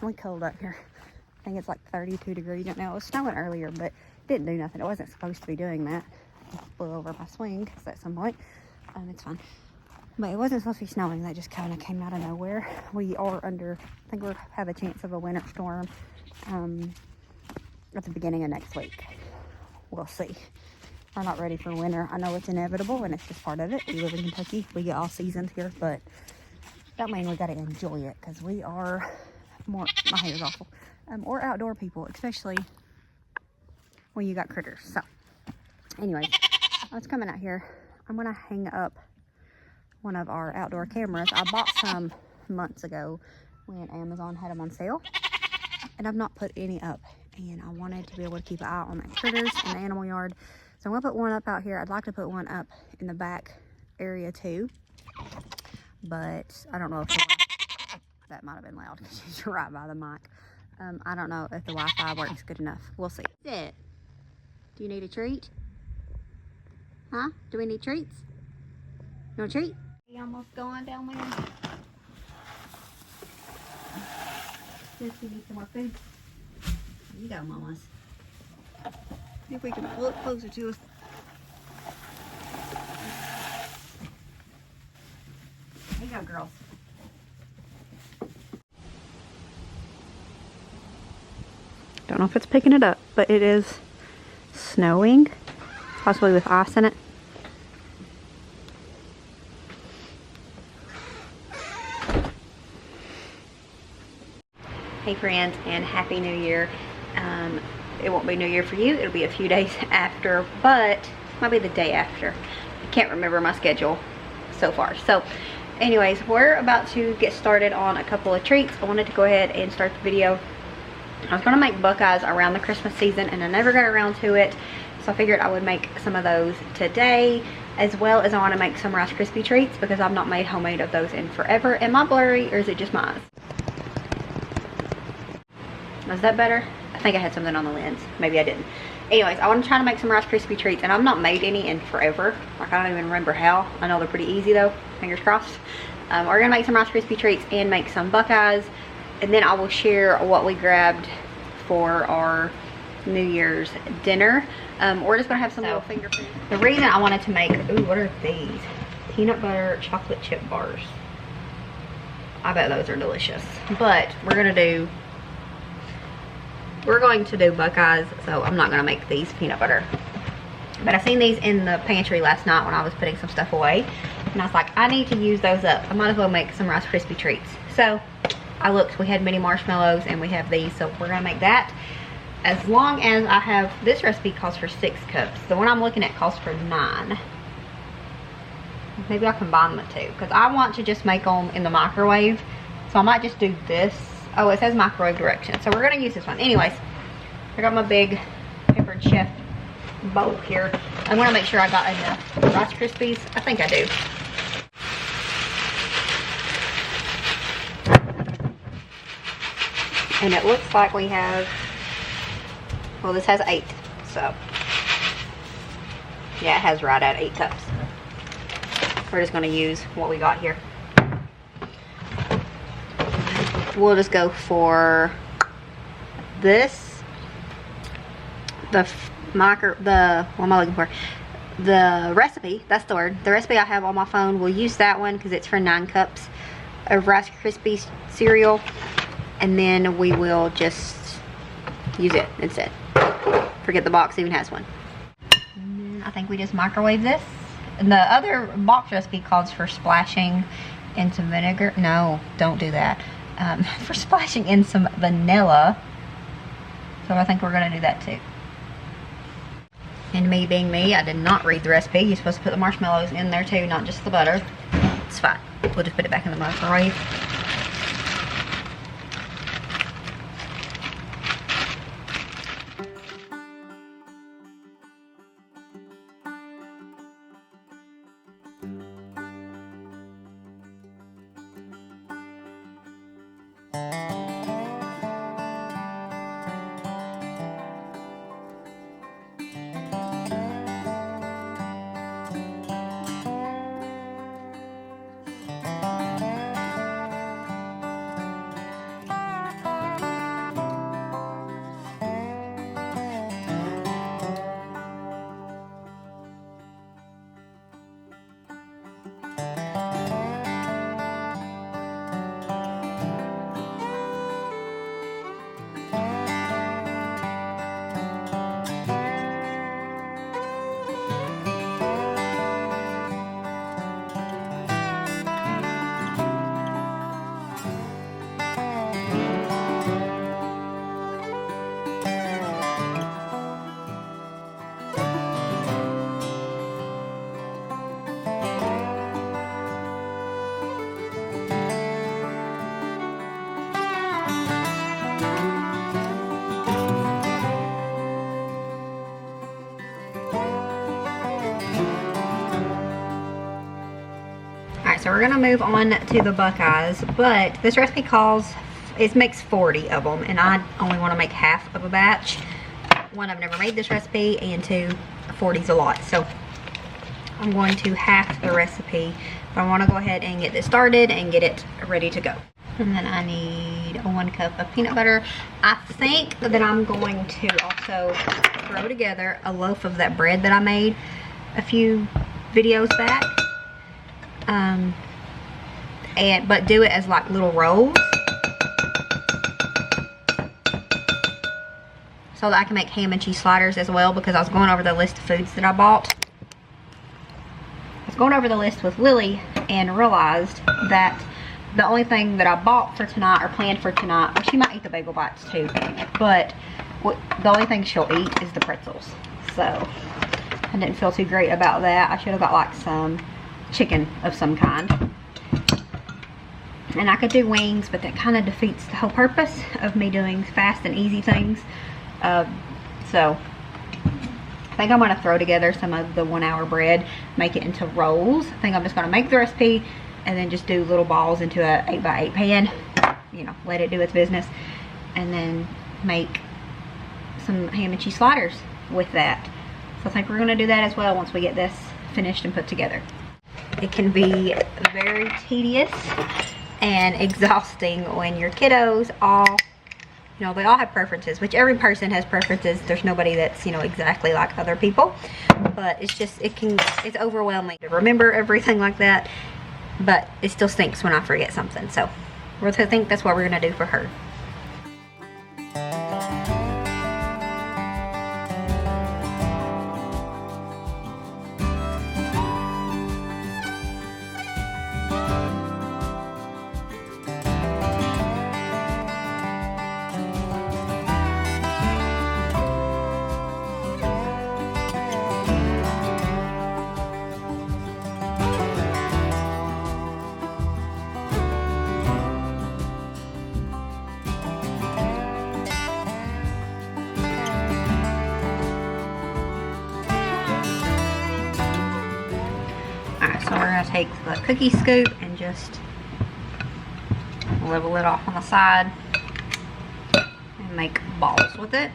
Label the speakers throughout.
Speaker 1: definitely cold up here. I think it's like 32 degrees right now. It was snowing earlier, but it didn't do nothing. It wasn't supposed to be doing that. It blew over my swing because at some point, it's fine. But it wasn't supposed to be snowing. That just kind of came out of nowhere. We are under, I think we'll have a chance of a winter storm at the beginning of next week. We'll see. We're not ready for winter. I know it's inevitable and it's just part of it. We live in Kentucky. We get all seasons here, but that means we got to enjoy it because we are more, my hair is awful, or outdoor people, especially when you got critters. So anyways, I was coming out here. I'm going to hang up one of our outdoor cameras. I bought some months ago when Amazon had them on sale, and I've not put any up, and I wanted to be able to keep an eye on the critters in the animal yard. So I'm gonna put one up out here. I'd like to put one up in the back area too, but I don't know if that might have been loud because she's right by the mic. I don't know if the Wi-Fi works good enough. We'll see. Do you need a treat? Huh? Do we need treats? You want a treat? You almost going down there? Just you need some more food. You go, mamas. See if we can pull it closer to us. There you go, girls. Don't know if it's picking it up, but it is snowing, possibly with ice in it. Hey friends, and Happy New Year. It won't be New Year for you, it'll be a few days after, but might be the day after. I can't remember my schedule so far. So anyways, we're about to get started on a couple of treats. I wanted to go ahead and start the video. I was gonna make Buckeyes around the Christmas season and I never got around to it. So I figured I would make some of those today, as well as I want to make some Rice Krispie treats because I've not made homemade of those in forever. Am I blurry or is it just my eyes? Was that better? I think I had something on the lens. Maybe I didn't. Anyways, I want to try to make some Rice Krispie treats, and I've not made any in forever. Like, I don't even remember how. I know they're pretty easy though. Fingers crossed. We're gonna make some Rice Krispie treats and make some Buckeyes, and then I will share what we grabbed for our New Year's dinner. We're just gonna have some little finger food. The reason I wanted to make, ooh, what are these? Peanut butter chocolate chip bars. I bet those are delicious. But we're going to do Buckeyes, so I'm not gonna make these peanut butter. But I seen these in the pantry last night when I was putting some stuff away, and I was like, I need to use those up. I might as well make some Rice Krispie treats. So I looked, we had mini marshmallows and we have these, so we're gonna make that. As long as I have, this recipe calls for 6 cups. The one I'm looking at calls for 9. Maybe I'll combine the two, because I want to just make them in the microwave. So I might just do this. Oh, it says microwave directions, so we're gonna use this one. Anyways, I got my big Peppered Chef bowl here. I'm gonna make sure I got enough Rice Krispies. I think I do. And it looks like we have, well, this has 8, so yeah, it has right at 8 cups. We're just gonna use what we got here. We'll just go for this, what am I looking for? The recipe, that's the word. The recipe I have on my phone, we'll use that one because it's for 9 cups of Rice Krispies cereal. And then we will just use it instead. Forget the box even has one. And then I think we just microwave this. And the other box recipe calls for splashing in some vinegar. No, don't do that. For splashing in some vanilla. So I think we're gonna do that too. And me being me, I did not read the recipe. You're supposed to put the marshmallows in there too, not just the butter. It's fine. We'll just put it back in the microwave. so we're gonna move on to the Buckeyes, but this recipe calls, it makes 40 of them, and I only want to make half of a batch. One, I've never made this recipe, and two, 40's a lot, so I'm going to half the recipe. But I want to go ahead and get this started and get it ready to go. And then I need 1 cup of peanut butter. I think that I'm going to also throw together a loaf of that bread that I made a few videos back. But do it as like little rolls, so that I can make ham and cheese sliders as well, because I was going over the list of foods that I bought. I was going over the list with Lily and realized that the only thing that I bought for tonight, or planned for tonight, well, she might eat the bagel bites too, but the only thing she'll eat is the pretzels. So I didn't feel too great about that. I should have got like some chicken of some kind. And I could do wings, but that kind of defeats the whole purpose of me doing fast and easy things. So I think I'm going to throw together some of the 1 hour bread, make it into rolls. I think I'm just going to make the recipe and then just do little balls into a 8x8 pan, you know, let it do its business, and then make some ham and cheese sliders with that. So I think we're going to do that as well once we get this finished and put together. It can be very tedious and exhausting when your kiddos all, you know, they all have preferences, which every person has preferences. There's nobody that's, you know, exactly like other people, but it's just, it's overwhelming to remember everything like that, but it still stinks when I forget something. So I think that's what we're gonna do for her. So we're going to take the cookie scoop and just level it off on the side and make balls with it.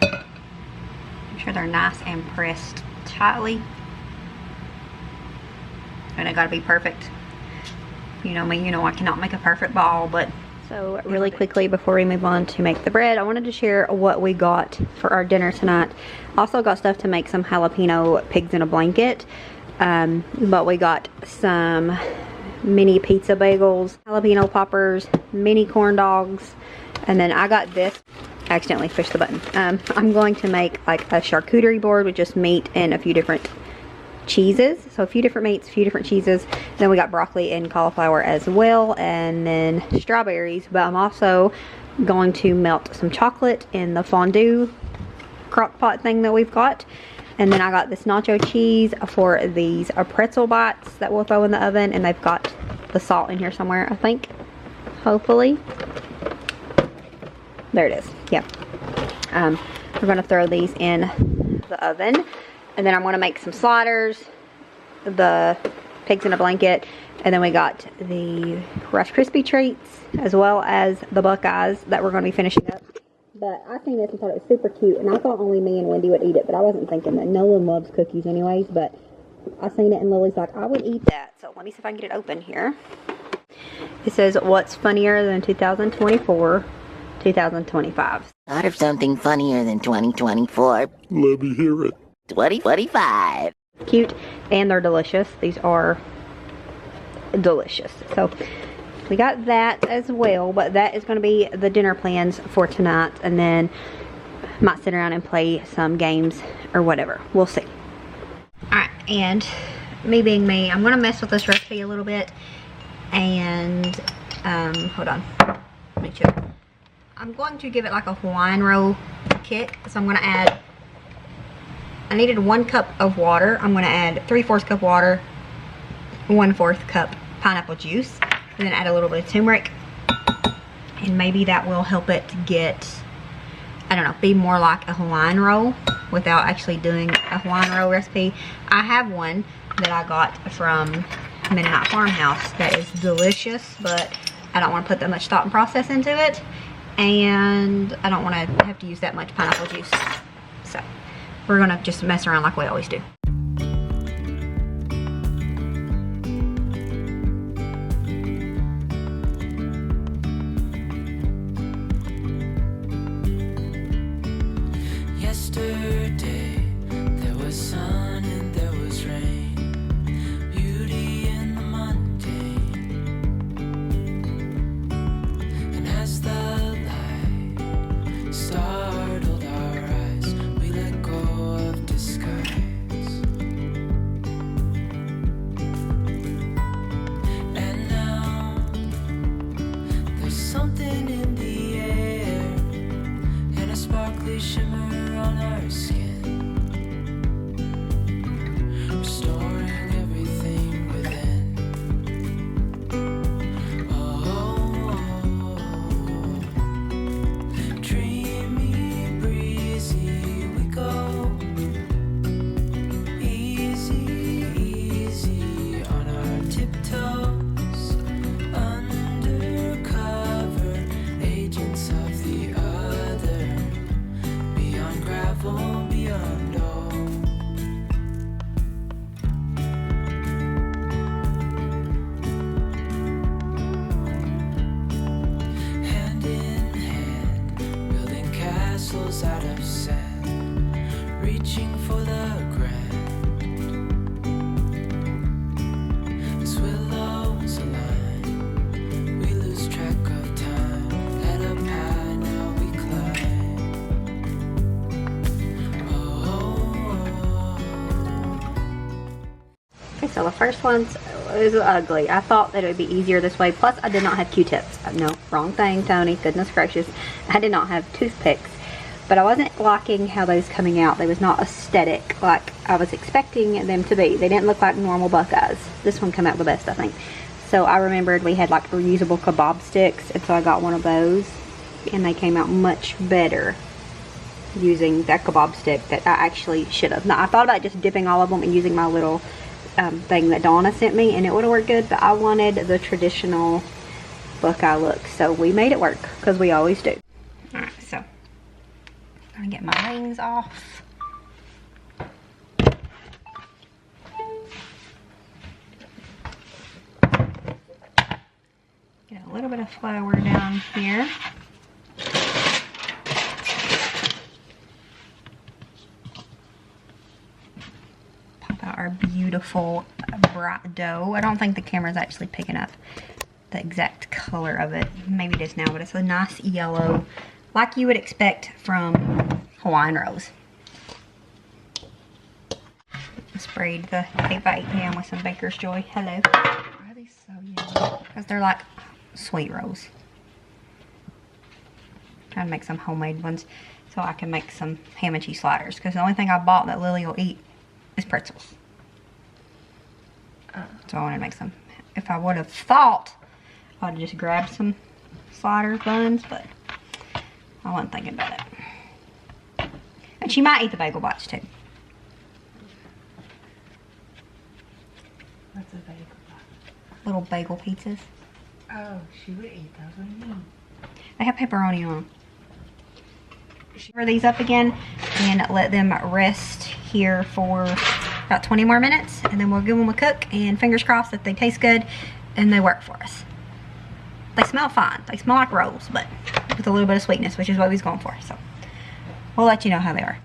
Speaker 1: Make sure they're nice and pressed tightly. And it got to be perfect. You know me, you know I cannot make a perfect ball, but... So really quickly before we move on to make the bread, I wanted to share what we got for our dinner tonight. Also got stuff to make some jalapeno pigs in a blanket. But we got some mini pizza bagels, jalapeno poppers, mini corn dogs, and then I got this. I accidentally pushed the button. I'm going to make like a charcuterie board with just meat and a few different cheeses, so a few different meats, a few different cheeses. Then we got broccoli and cauliflower as well, and then strawberries. But I'm also going to melt some chocolate in the fondue crock pot thing that we've got. And then I got this nacho cheese for these pretzel bites that we'll throw in the oven, and they've got the salt in here somewhere, I think, hopefully. There it is. Yeah. We're going to throw these in the oven. And then I'm going to make some sliders, the pigs in a blanket, and then we got the Rice Krispie treats, as well as the Buckeyes that we're going to be finishing up. But I seen this and thought it was super cute, and I thought only me and Wendy would eat it, but I wasn't thinking that. No one loves cookies anyways, but I seen it and Lily's like, I would eat that. So let me see if I can get it open here. It says, what's funnier than 2024, 2025?
Speaker 2: Thought of something funnier than 2024.
Speaker 3: Let me hear it.
Speaker 2: 2025.
Speaker 1: Cute, and they're delicious. These are delicious. So we got that as well, but that is going to be the dinner plans for tonight, and then might sit around and play some games or whatever. We'll see. Alright, and me being me, I'm going to mess with this recipe a little bit, and hold on, make sure. I'm going to give it like a Hawaiian roll kick, so I'm going to add, I needed 1 cup of water. I'm going to add 3/4 cup water, 1/4 cup pineapple juice, and then add a little bit of turmeric, and maybe that will help it get I don't know, be more like a Hawaiian roll without actually doing a Hawaiian roll recipe. I have one that I got from Midnight Farmhouse that is delicious, but I don't want to put that much thought and process into it, and I don't want to have to use that much pineapple juice. So we're gonna just mess around like we always do.
Speaker 3: Yesterday there was sun and there was rain, beauty in the mundane. And as the light startled our eyes, we let go of disguise. And now there's something in the air and a sparkly shimmer on our skin, restoring everything within. Oh, dreamy, breezy, we go. Easy, easy on our tiptoes, undercover agents of the other. Beyond gravel, beyond all. Hand in hand, building castles out of sand, reaching for the grand. As willows align, we lose track of time. Head up high, now we climb.
Speaker 1: Okay, so the first one is ugly. I thought that it would be easier this way. Plus, I did not have Q-tips. No, wrong thing, Tony. Goodness gracious. I did not have toothpicks. But I wasn't liking how those coming out. They was not aesthetic like I was expecting them to be. They didn't look like normal Buckeyes. This one came out the best, I think. So I remembered we had like reusable kebab sticks, and so I got one of those, and they came out much better using that kebab stick that I actually should have. Now, I thought about just dipping all of them and using my little thing that Donna sent me, and it would have worked good, but I wanted the traditional Buckeye look, so we made it work, because we always do. Alright, so I'm gonna get my rings off. Get a little bit of flour down here. Our beautiful bright dough. I don't think the camera's actually picking up the exact color of it. Maybe it is now, but it's a nice yellow, like you would expect from Hawaiian Rolls. I sprayed the 8x8 pan with some Baker's Joy. Hello. Why are these so yellow? Because they're like sweet rolls. I'm trying to make some homemade ones so I can make some ham and cheese sliders, because the only thing I bought that Lily will eat is pretzels. So I want to make some. If I would have thought, I would have just grabbed some sliders buns, but I wasn't thinking about it. And she might eat the bagel bites too.
Speaker 4: What's a bagel bite?
Speaker 1: Little bagel pizzas.
Speaker 4: Oh, she would eat those. What do you mean?
Speaker 1: They have pepperoni on them. Cover these up again and let them rest here for about 20 more minutes, and then we'll give them a cook, and fingers crossed that they taste good and they work for us. They smell fine. They smell like rolls, but with a little bit of sweetness, which is what we was going for. So we'll let you know how they are.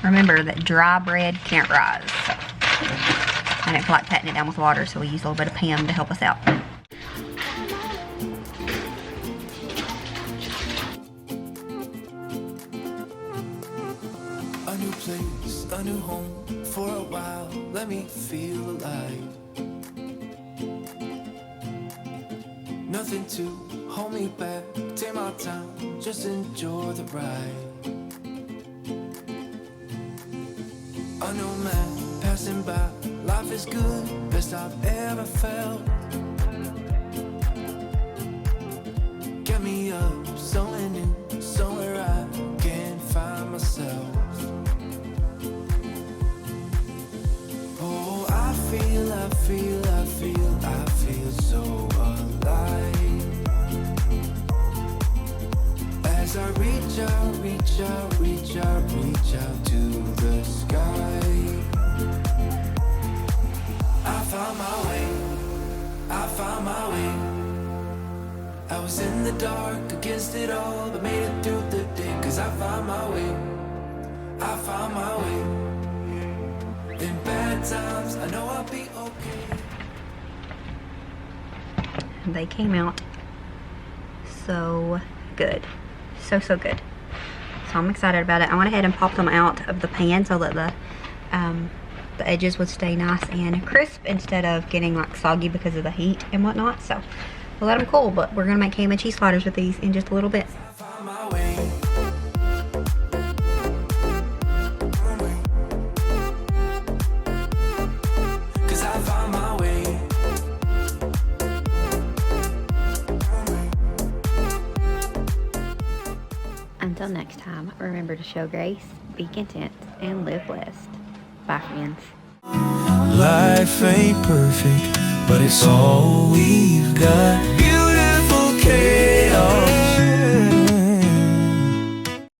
Speaker 1: Remember that dry bread can't rise. So I didn't feel like patting it down with water, so we used a little bit of Pam to help us out.
Speaker 3: A new place, a new home, for a while, let me feel alive. Nothing to hold me back, take my time, just enjoy the ride. A new man passing by, Life is good, best I've ever felt. Get me up, somewhere new, somewhere I can find myself. Oh, I feel so alive. As I reach out, reach out, reach out, reach out to the sky. I found my way, I found my way. I was in the dark against it all, but made it through the day. Cause I found my way, I found my way. In bad times, I know I'll be okay.
Speaker 1: They came out so good. So good. So I'm excited about it. I went ahead and popped them out of the pan so that the edges would stay nice and crisp instead of getting like soggy because of the heat and whatnot. So we'll let them cool, but we're gonna make ham and cheese sliders with these in just a little bit.
Speaker 3: I found my way. Cause I found my way.
Speaker 1: Until next time, remember to show grace, be content, and live blessed. Bye, friends.
Speaker 3: Life ain't perfect, but it's all we've got. Beautiful chaos.